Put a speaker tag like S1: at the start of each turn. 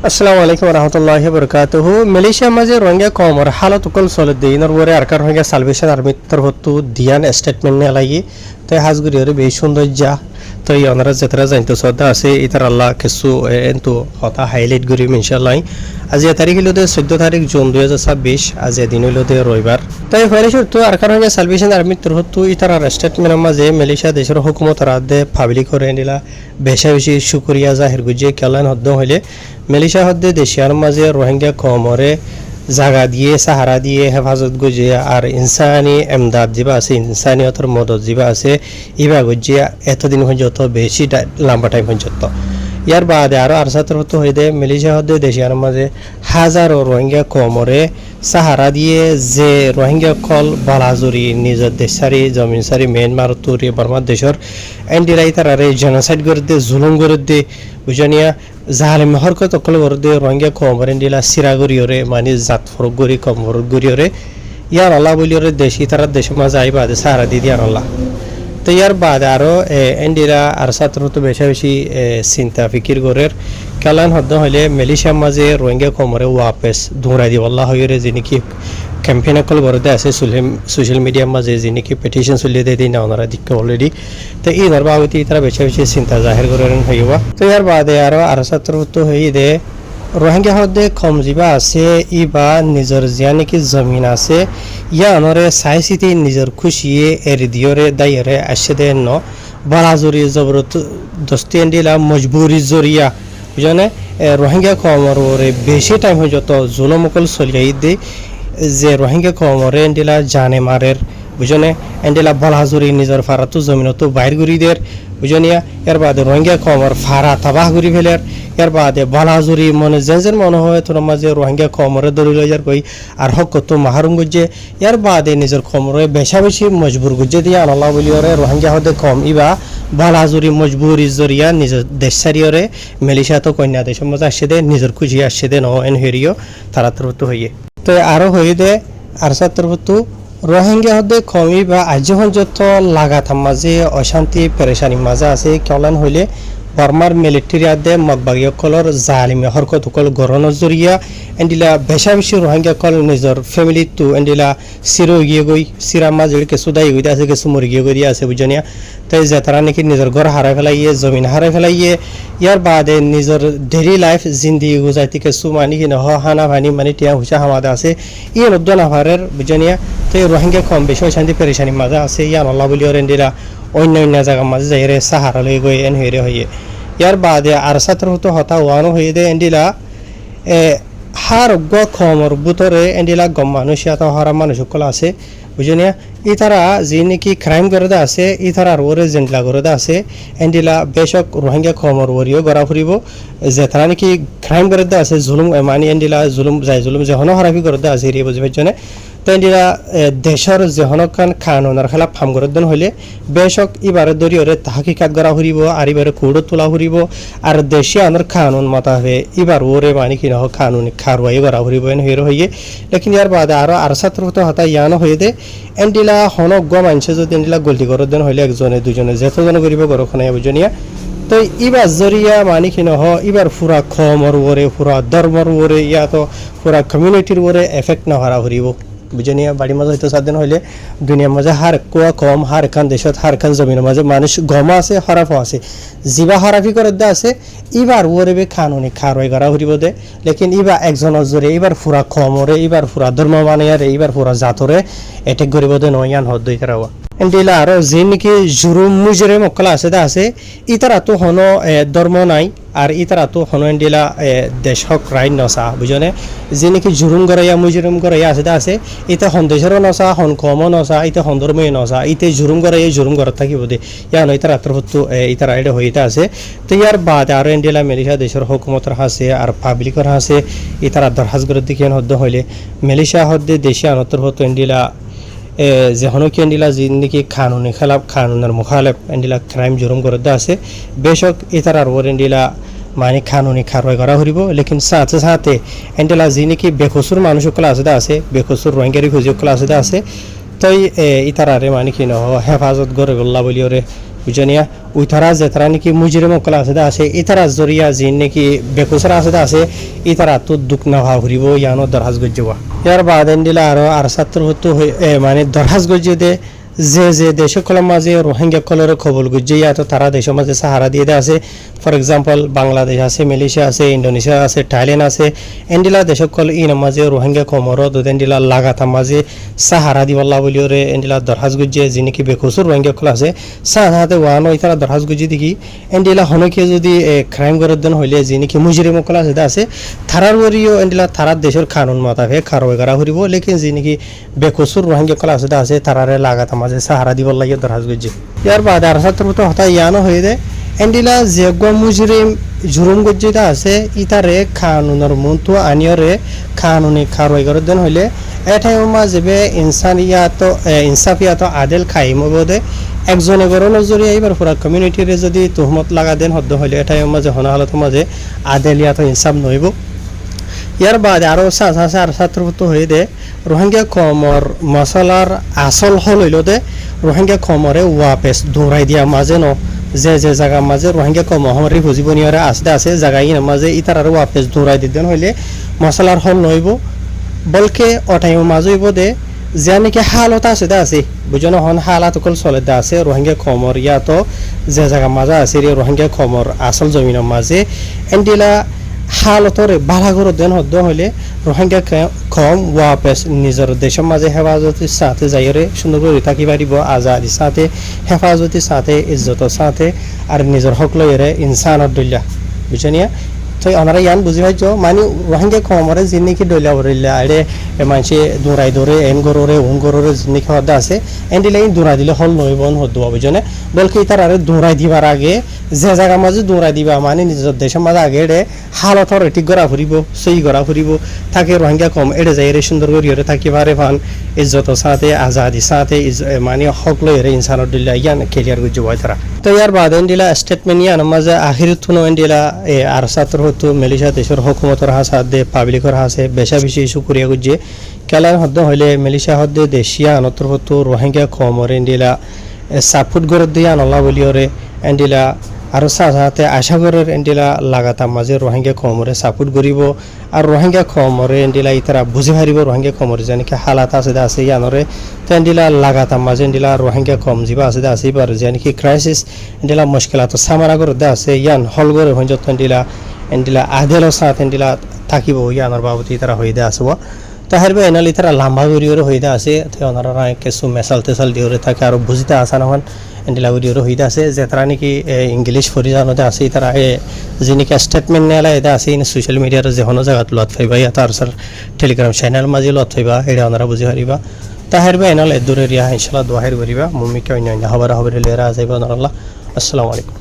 S1: আসসালামু আলাইকুম রহমতুল্লাহি বরকাতুহু মালয়েশিয়া মাঝে রোহিঙ্গা কমর হালত উকল চলে দিনের পরে আরকার রোহিঙ্গা সালভেশন আর্মির তরফতু দিয়ান স্টেটমেন্ট নিয়ে লাগি তো হাজগুড়ি বেশ সৌন্দর্য তো এই অনারা যেতারা জানতে শ্রদ্ধা আছে ইতার আল্লাহ কিছু এন্তু হতা হাইলাইট করি ইনশাল্লাহ আজি তারিখ হলো 14 তারিখ জুন 2026 আজি দিন হলো রবিবার তাই ফাইলেশর তো আরকার রোহিঙ্গা সালভেশন আর্মির তরফতু ইতার স্টেটমেন্টের মাঝে মালয়েশিয়া দেশের হুকুমত রাদে পাবলিক করে নিলা বেশা বেশি শুকরিয়া জাহির গুজে কেলান হদ্দ হইলে মালয়েশিয়া হদ্দে দেশিয়ার মাঝে রোহিঙ্গা কমরে জাগা দিয়ে সাহারা দিয়ে হেফাজত গুজে আর ইনসানি এমদাদ যা আছে ইনসানিয়তর মদত যা আছে ইবা গুজিয়া এতদিন পর্যন্ত বেশি লম্বা টাইম পর্যন্ত ইয়ার বাদে আরও আরসাতর হতো হয়ে দেয় মালয়েশিয়া হদ্দে দেশিয়ার মাঝে হাজারো রোহিঙ্গা কমরে সাহারা দিয়ে যে রোহিঙ্গা কল বালাজুরি নিজের দেশ সারি জমিন সারি মিয়ানমার তুরি বর্মার দেশের এন্ডিরাই তারারে জেনোসাইড করে দিয়ে জুলুম করে দিয়ে বুঝানিয়া জাহালিম হরকত অকল করে দিয়ে রোহিঙ্গা কমর এন্ডিলা সিরাগুড়িওরে মানে জাত ফরক গড়ি কমর গড়িওরে ইয়ার আল্লাহ বলিওরে দেশি তারা দেশের মাঝে আই বাদে সাহারা দিয়ে দিয়ে আল্লাহ তো ইয়ার বাদে আরও এন্ডিরা আর ছাত্র তো বেশি বেশি চিন্তা ফিকির করের কালান হদ্দ হইলে মালয়েশিয়ার মাঝে রোহিঙ্গা কমরে ওয়াপেস দৌড়াই দিব আল্লাহ হইরে যে নাকি ক্যাম্পেইন অকল করতে আছে সোশ্যাল মিডিয়ার মাঝে যে নাকি পেটিশন চলিয়ে দিয়ে না ওনারা দিকে অলরেডি তো এই ধরবাবতী তারা বেশি বেশি চিন্তা জাহির করেন হইব তো ইয়ার বাদে আরও আর ছাত্র তো হয়ে দে রোহিঙ্গা হদ্দে কম যা আছে ইবা নিজের যা নাকি জমিন আছে ইয়া অনরে চাই চিতি নিজের খুশিয়ে এরি দিয়রে দাইরে আসে দে ন বালাজুরি জবরদস্তি এন্ডিলা মজবুরি জরিয়া বুঝনে রোহিঙ্গা কমরে বেশি টাইম হয়ে যত জুলমকল চলিয়াই দে যে রোহিঙ্গা কমরে এন্ডিলা জানে মারের বুঝনে এন্ডিলা বালাজুরি নিজের ফারাতো জমিনতো বাইর গুড়ি দের বুঝনিয়া এর বাদে রোহিঙ্গা কমর ফারা তাবাহ গুড়ি ফেলের এর বাদে বালাজুরি মনে যেন মনে হয় তোর মাঝে রোহিঙ্গা কমরে দড়ি লই যার কই আর হক তো মাহারুম গুজে এর বাদে নিজের কমরে বেশা বেশি মজবুর গুজে দিয়া আল্লাহ বলিওরে রোহিঙ্গা হদে কম ইবা বালাজুরি মজবুরি জরিয়া নিজের দেশ সারিয়রে মালয়েশিয়া তো কন্যা দেশের মাঝে আসছে দে নিজের খুঁজি আসছে দে ন এন হেরিও তারা তরফ হইয়ে তো আরো হয়ে দে আর সার তরফ রোহিঙ্গা হদে কমি বা আজীবন যত লাগাতার মাঝে অশান্তি পেরেশানি মাঝে আছে কেলান হইলে বর্মার মিলিটারি আদে মগবাগীয় কলর জালিমে হরকত কল গরনের জরিয়া এন্ডিলা বেশা বেশি রোহিঙ্গা কল নিজের ফ্যামিলি তো এন্ডিলা সিরো গিয়ে গই সিরা মাঝে কিছু দায়ী গই আছে কিছু মরি গিয়ে গই আছে বুঝনিয়া তাই যে তারা নাকি নিজের ঘর হারাই ফেলাইয়ে জমিন হারাই ফেলাইয়ে ইয়ার বাদে নিজের ডেইলি লাইফ জিন্দিগি গুজাইতে কিছু মানি কি নহ হানা ভানি মানে টিয়া হুসা হামাদা আছে ইয়ে নদ্য নাভারের বুঝনিয়া তো রোহিঙ্গা কম বেশি অশান্তি পেরেশানি মাঝে আছে ইয়ান আল্লাহ বলি ওর এন্ডিলা অন্য অন্য জায়গার মাঝে যাইরে সাহারা লই গই এন হইরে হইয়ে ইয়ার বাদে আর ছাত্র হতো হতা ওয়ানো হয়ে দে এন্ডিলা হার গ খমর বুতরে এন্ডিলা গম মানুষ এত হারা মানুষ সকল আছে বুঝনিয়া ই তারা যে নাকি ক্রাইম করে দে আছে ই তারা আর ওরে জেন্টলা করে দে আছে এন্ডিলা বেশক রোহিঙ্গা খমর ওরিও গড়া ফুরিব যে তারা নাকি ক্রাইম করে দে আছে জুলুম মানে এন্ডিলা জুলুম যাই জুলুম যেহনো হারাফি করে দে আছে এরিয়া বুঝবে জনে তো এন্ডিলা দেশের যেহনকান কানুনের খেলা ফার্ম করে দেন হইলে বেশক এবারে দরিয়রে তাহাকিকাত করা ফুরিব আর এবারে কৌড় তোলা ফুরিব আর দেশে আনার কানুন মতা হবে এবার ওরে মানে কি নহ কানুন খারওয়াই করা ফুরিব এন হইরে হইয়ে লেকিন ইয়ার বাদে আরো আর ছাত্র হতা ইয়ানো হয়ে দে এন্ডিলা হনক গ মানছে যদি এন্ডিলা গল্টি করে দেন হইলে একজনে দুজনে যেতজনে করিব গরখানে বুঝনিয়া তো এবার জরিয়া মানে কি নহ এবার পুরা খমর ওরে পুরা ধর্মর ওরে ইয়া তো পুরা কমিউনিটির ওরে এফেক্ট না হারা ফুরিব বুঝনিয়া বাড়ি মাঝে হয়তো সাতদিন হইলে দুনিয়ার মাঝে হার কোয়া কম হার খান দেশত হার খান জমিনের মাঝে মানুষ গমা আছে হরাফও আছে জিবা হরাফি করে দে আছে এবার ওরে বে খানুনি খারওয়াই করা হরিব দে লেকিন এবার একজনের জোরে এবার ফুরা কমরে এবার ফুরা ধর্ম মানে আর এবার ফুরা জাতরে এটেক করিব দে নয়ান হদ দই তারাওয়া এন্ডিলা আর যে নাকি জুরুম মুজরে মক্কলা আছে দা আছে ইতারা তো হন ধর্ম নাই আর ইতারা তো হন এন্ডিলা দেশক রাইন নসা বুঝনে যে নাকি জুরুম গড়াইয়া মুজরুম গড়াইয়া আছে দা আছে ইতা হন দেশেরও নসা হন কমও নসা ইতা হন ধর্মই নসা ইতে জুরুম গড়াইয়া জুরুম গড়ত থাকিব দে ইয়ান ইতারা তরফতো ইতারা এটা হইতা আছে তো ইয়ার বাদে আর এন্ডিলা মালয়েশিয়া দেশের হুকুমতের হাসে আর পাবলিকের হাসে ইতারা দরহাজ করে দিকেন হদ্দ হইলে মালয়েশিয়া হদ্দে দেশে আনতর হতো এন্ডিলা যে হনকি এন্ডিলা যে নাকি কানুনি খেলাফ কানুনের মুখালেফ এন্ডিলা ক্রাইম জুরুম করে দে আছে বেশক ইতার আর ওর এন্ডিলা মানে কানুনি খারওয়াই করা হরিব লেকিন সাথে সাথে এন্ডিলা যে নাকি বেকসুর মানুষ সকল আছে আছে বেকসুর রোহিঙ্গারি খুঁজি সকল আছে আছে তাই ইতারারে মানে কি নহ হেফাজত করে গল্লা বলি ওরে বুঝনিয়া ওই তারা যে তারা নাকি মুজিরে মকলা আছে আছে ইতারা জরিয়া জিন নাকি বেকুসরা আছে আছে ইতারা তো দুঃখ না ভাব হরিব ইয়ানো দরহাজ গজ্জবা ইয়ার বাদ এন্ডিলা আর ছাত্র হতো মানে দরহাজ গজ্জে যে দেশ কলম মাঝে রোহিঙ্গা কলের খবর গুজে তো তারা দেশের মাঝে সাহারা দিয়ে আছে ফর এক্সাম্পল বাংলাদেশ আছে মালয়েশিয়া আছে ইন্ডোনেশিয়া আছে থাইল্যান্ড আছে এন্ডিলা দেশ কল ইন মাঝে রোহিঙ্গা কমর দুদিনডিলা লাগাতা মাঝে সাহারা দিবল্লা বলিওরে এন্ডিলা দরহাজ গুজে যিনি বেকসুর রোহিঙ্গা কল আছে সাহাতে ওয়ানো ইতারা দরহাজ গুজি দেখি এন্ডিলা হনকে যদি ক্রাইম করার দিন হইলে যিনি মুজিরে মকলা আছে থারার ওরিও এন্ডিলা থারার দেশের কানুন মাতাফে কারওয়াই করা হরিব লেকিন যিনি বেকসুর রোহিঙ্গা কল আছে তারারে লাগাতা মাঝে সাহারা দিবল লাগে দরহাজ গুজি ইয়ার বাদ আর ছাত্র হতা ইয়ানো হয়ে দে এন্ডিলা যে মুজরিম জুরুম গজ্জিতা আছে ইতারে কানুনের মন্তু আনিয়রে কানুনি কারওয়াই করার দিন হইলে এটাই মাঝে ইনসানিয়াত ইনসাফিয়াত আদেল খাইম বোধে একজনে গরো নজরিয়া এবার পুরা কমিউনিটির যদি তুহমত লাগা দেন হদ্দ হইলে এটাই মাঝে হনা হালত মাঝে আদেলিয়াত ইনসাফ নইব ইয়ার বাদ আরও আর ছাত্রভুক্ত হয়ে দে রোহিঙ্গা কমর মশলার আসল হল হইল দে রোহিঙ্গা কমরে ওয়াপেস দৌড়াই দিয়া মাঝে ন যে জায়গা মাঝে রোহিঙ্গা কম হমারি ভুজিবনিয়রে আছে জায়গায় মাঝে ইতার আর ওয়াপেস দৌড়াই দিতেন হইলে মশলার হল নইব বলকে অটাইম মাঝে হইব দে যে নাকি হালত আছে বুঝনো হন হালাত কল চলে আছে রোহিঙ্গা কমর ইয়াতো যে জায়গা মাঝে আছে রোহিঙ্গা কমর আসল জমিনের মাঝে এন্ডিলা হালতরে বালাগর দেন হদ্দ হইলে রোহিঙ্গা কম ওয়াপেস নিজের দেশের মাঝে হেফাজতির সাথে যাইরে সুন্দর করে থাকি পারিব আজাদির সাথে হেফাজতির সাথে ইজ্জতের সাথে আর নিজের হক লইরে ইনসানত দইলা বুঝনিয়া তো আমরা ইয়ান বুঝি পাইছ মানে রোহিঙ্গা কমরে যিনি দইলা বরিলা আরে মানুষে দৌড়াই দৌড়ে এন গররে উন গররে যিনি হদ্দা আছে এন্ডিলাই দৌড়াই দিলে হল নইবন হদ্দ বুঝনে বলকে তার আরে দৌড়াই দিবার আগে যে জায়গা মাঝে দৌড়াই দিবা মানে নিজের দেশের মাঝে আগে এড়ে হালতর এটি গড়া ফুরিব সই গড়া ফুরিব থাকে রোহিঙ্গা কম এড়ে যাই রে সুন্দর করিয়ে থাকি পারে ফান ইজ্জতের সাথে আজাদি সাথে মানে হক লইরে ইনসানত দিল্লা ইয়ান ক্লিয়ার গুজ হয় তারা তো ইয়ার বাদ এন্ডিলা স্টেটমেন্ট ইয়ান মাঝে আখির তুনো এন্ডিলা আর ছাত্র হতো মালয়েশিয়া দেশের হুকুমতর হাসাত দে পাবলিকর হাসে বেশা বেশি শুক্রিয়া গুজে কেলার হদ্দ হইলে মালয়েশিয়া হদ্দে দেশিয়া আনতর হতো রোহিঙ্গা কমর এন্ডিলা সাপোর্ট গড় দিয়ে আনলা বলিওরে এন্ডিলা আৰু সাথে আশা করের এন্ডিলা লাগাতাম মাঝে রোহিঙ্গা কমরে সাপোর্ট করিব আর রোহিঙ্গা কমরে এন্ডিলা ইতারা বুঝি পারিব রোহিঙ্গা কমরে যেনেকে হালাত আছে ইয়ানরে তো এন্ডিলা লাগাতাম মাঝে এন্ডিলা রোহিঙ্গা কম যা আছে এবার যেনেকি ক্রাইসিস এন্ডিলা মুশকিলাত সামারা করে আছে ইয়ান হল করে হয়ে যত এন্ডিলা আদেলৰ সাথ এন্ডিলা থাকিব ইয়ানৰ বাবতি তারা হয়ে আসব তাহারবে এনালি তারা লম্বা দূরিওরে হইতে আছে ওনারা কিছু মেসাল তেসাল দিওরে থাকে আর বুঝতে আসা নহন এন্ডিলা দূরিওরে হইতে আছে যে তারা নাকি ইংলিশ ফরি জানতে আছে তারা যিনি স্টেটমেন্ট নেলা এটা আছে সোশ্যাল মিডিয়ার যে কোনো জায়গাত লত পাইবা ইয়া তার টেলিগ্রাম চ্যানেল মাঝে লত পাইবা এটা ওনারা বুঝি পারিবা তাহারবে এনাল দূরে রিয়া ইনশাআল্লাহ দোয়াহের করিবা মুমিকে অন্য খবর লেরা যাইবা ওনারা আসসালামু আলাইকুম